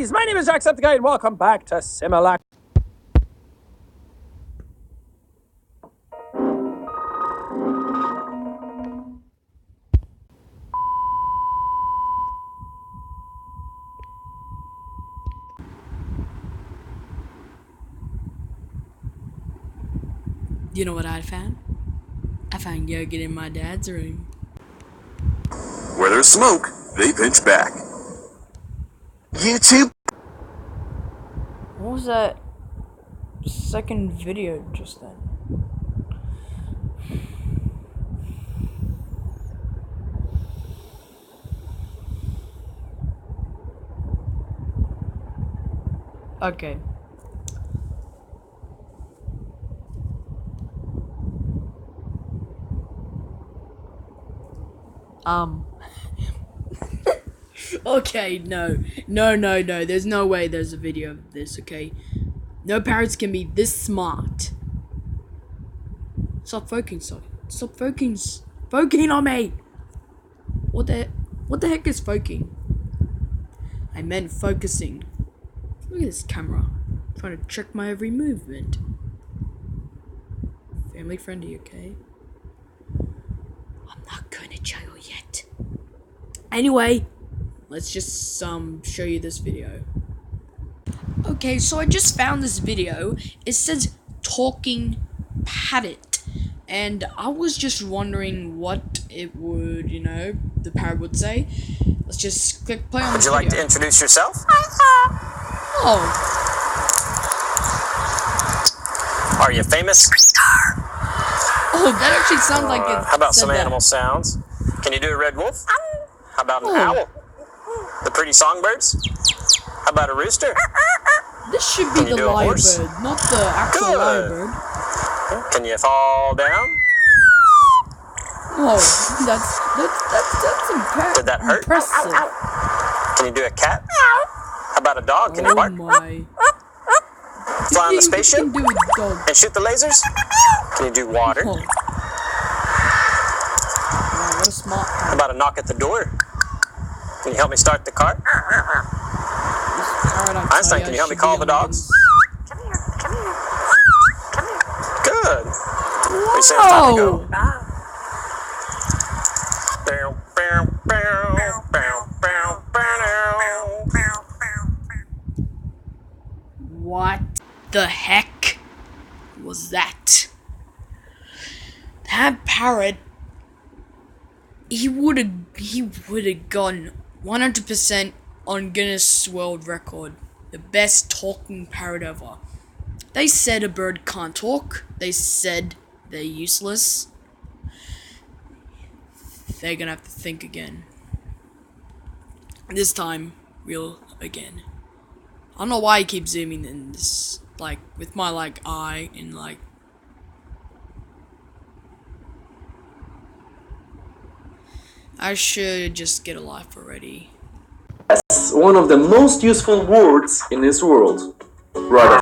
guys, my name is Jacksepticeye and welcome back to Similac. You know what I found? I found yogurt in my dad's room. Where there's smoke, they pinch back. YouTube. What was that second video just then? Okay. Okay, no, there's no way there's a video of this, okay? No parrots can be this smart. Stop focusing on me! What the heck is focusing? I meant focusing. Look at this camera. I'm trying to check my every movement. Family friendly, okay? I'm not going to jail yet. Anyway, let's just show you this video. Okay, so I just found this video. It says talking parrot, and I was just wondering what it would, the parrot would say. Let's just click play on this video. Would you like to introduce yourself? Oh. Are you famous? Oh, that actually sounds like it. How about some that. animal sounds? Can you do a red wolf? How about an owl? The pretty songbirds? How about a rooster? This should be the lyrebird, not the actual lyrebird. Can you fall down? Oh, that's Did that hurt? impressive. Can you do a cat? How about a dog? Can you bark? My. Fly on the spaceship? You can do a dog. And shoot the lasers? Can you do water? Oh. Wow, what a smart How about a knock at the door? Can you help me start the car? Einstein, can you help me call the dogs? Come here. Good. We say it's time to go. What the heck was that? That parrot, he would have gone 100% on Guinness World Record. The best talking parrot ever. They said a bird can't talk. They said they're useless. They're gonna have to think again. This time, real again. I don't know why I keep zooming in this, with my, eye and, I should just get a life already. That's one of the most useful words in this world. Right.